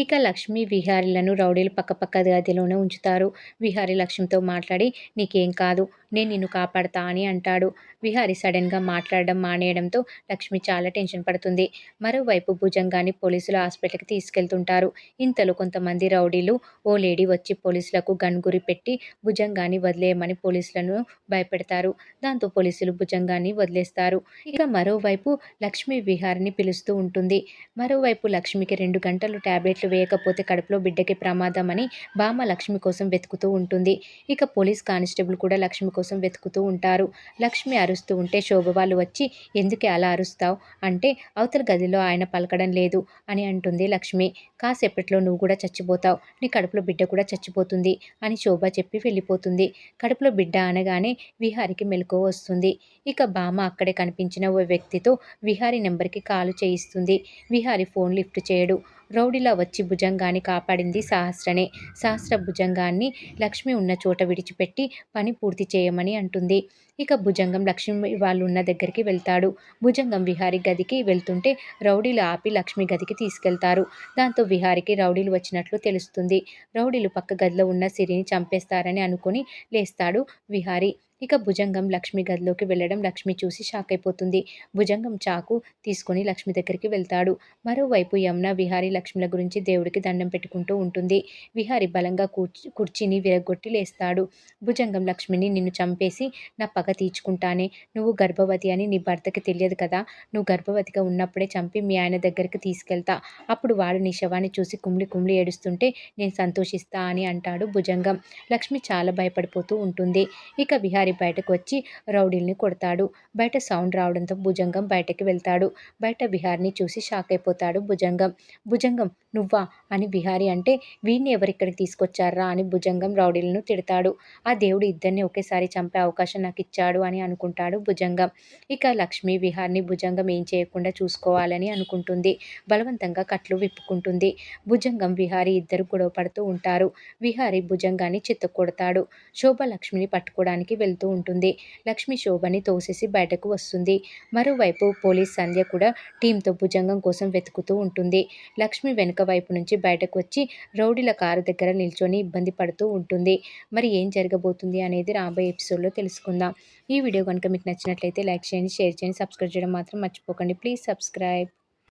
ఇక లక్ష్మి, విహారీలను రౌడీలు పక్కపక్క గదిలోనే ఉంచుతారు. విహారీ లక్ష్మితో మాట్లాడి "నీకేం కాదు. నేను నిన్ను కాపాడతా" అని అంటాడు. విహారీ సడెన్‌గా మాట్లాడడం మానేయడంతో లక్ష్మి చాలా టెన్షన్ పడుతుంది. మరోవైపు భుజంగాన్ని పోలీసులు హాస్పిటల్‌కి తీసుకెళ్తుంటారు. ఇంతలో కొంతమంది రౌడీలు ఓ లేడీ వచ్చి పోలీసులకు గన్ గురిపెట్టి భుజంగాన్ని వదిలేయమని పోలీసులను భయపెడతారు. దాంతో పోలీసులు భుజంగాన్ని వదిలేస్తారు. ఇక మరోవైపు లక్ష్మి విహారీని పిలుస్తూ ఉంటుంది. మరోవైపు లక్ష్మికి 2 గంటలు టాబ్లెట్లు వేయకపోతే కడుపులో బిడ్డకి ప్రమాదమని బామ్మ లక్ష్మి కోసం వెతుకుతూ ఉంటుంది. ఇక పోలీస్ కానిస్టేబుల్ కూడా లక్ష్మి కోసం వెతుకుతూ ఉంటారు. లక్ష్మి అరుస్తూ ఉంటే శోభ వాళ్ళు వచ్చి "ఎందుకే అలా అరుస్తావు" అంటే "అవతల గదిలో ఆయన పలకడం లేదు" అని అంటుంది లక్ష్మి. "కాసేపట్లో నువ్వు కూడా చచ్చిపోతావు. నీ కడుపులో బిడ్డ కూడా చచ్చిపోతుంది" అని శోభ చెప్పి వెళ్ళిపోతుంది. కడుపులో బిడ్డ అనగానే విహారికి మెలకువ వస్తుంది. ఇక బామ్మ అక్కడే కనిపించిన ఓ వ్యక్తితో విహారీ నెంబర్‌కి కాల్ చేయిస్తుంది. విహారీ ఫోన్ లిఫ్ట్ చేయడు. రౌడీలా వచ్చి భుజంగాన్ని కాపాడింది సహస్రనే. సహస్ర భుజంగాన్ని లక్ష్మి ఉన్న చోట విడిచిపెట్టి పని పూర్తి చేయమని అంటుంది. ఇక భుజంగం లక్ష్మి వాళ్ళున్న దగ్గరికి వెళ్తాడు. భుజంగం విహారీ గదికి వెళ్తుంటే రౌడీలు ఆపి లక్ష్మి గదికి తీసుకెళ్తారు. దాంతో విహారీకి రౌడీలు వచ్చినట్లు తెలుస్తుంది. రౌడీలు పక్క గదిలో ఉన్న సిరిని చంపేస్తారని అనుకుని లేస్తాడు విహారీ. ఇక భుజంగం లక్ష్మి గదిలోకి వెళ్ళడం లక్ష్మి చూసి షాక్ అయిపోతుంది. భుజంగం చాకు తీసుకొని లక్ష్మి దగ్గరికి వెళ్తాడు. మరోవైపు యమున విహారీ లక్ష్మిల గురించి దేవుడికి దండం పెట్టుకుంటూ ఉంటుంది. విహారీ బలంగా కుర్చీని విరగ్గొట్టి లేస్తాడు. భుజంగం లక్ష్మిని "నిన్ను చంపేసి నా పగ తీర్చుకుంటానే. నువ్వు గర్భవతి అని నీ భర్తకి తెలియదు కదా. నువ్వు గర్భవతిగా ఉన్నప్పుడే చంపి మీ ఆయన దగ్గరికి తీసుకెళ్తా. అప్పుడు వాడు నీ శవాన్ని చూసి కుమిలి కుమిలి ఏడుస్తుంటే నేను సంతోషిస్తా" అని అంటాడు భుజంగం. లక్ష్మి చాలా భయపడిపోతూ ఉంటుంది. ఇక విహారీ బయటకు వచ్చి రౌడీల్ని కొడతాడు. బయట సౌండ్ రావడంతో భుజంగం బయటకి వెళ్తాడు. బయట విహారిని చూసి షాక్ అయిపోతాడు భుజంగం. "భుజంగం నువ్వా" అని విహారీ అంటే "వీడిని ఎవరిక్కడికి తీసుకొచ్చార్రా" అని భుజంగం రౌడీలను తిడతాడు. "ఆ దేవుడు ఇద్దరిని ఒకేసారి చంపే అవకాశం నాకిచ్చాడు" అని అనుకుంటాడు భుజంగం. ఇక లక్ష్మి విహారిని భుజంగం ఏం చేయకుండా చూసుకోవాలని అనుకుంటుంది. బలవంతంగా కట్లు విప్పుకుంటుంది. భుజంగం విహారీ ఇద్దరు గొడవ పడుతూ ఉంటారు. విహారీ భుజంగాన్ని చితక్కొడతాడు. శోభ లక్ష్మిని పట్టుకోవడానికి వెళ్తూ ఉంటుంది. లక్ష్మి శోభని తోసేసి బయటకు వస్తుంది. మరోవైపు పోలీస్ సంధ్య కూడా టీంతో భుజంగం కోసం వెతుకుతూ ఉంటుంది. లక్ష్మి వెనుక వైపు నుంచి బయటకు వచ్చి రౌడీల కారు దగ్గర నిల్చొని ఇబ్బంది పడుతూ ఉంటుంది. మరి ఏం జరగబోతుంది అనేది రాబోయే ఎపిసోడ్లో తెలుసుకుందాం. ఈ వీడియో కనుక మీకు నచ్చినట్లయితే లైక్ చేయండి, షేర్ చేయండి, సబ్స్క్రైబ్ చేయడం మాత్రం మర్చిపోకండి. Please subscribe.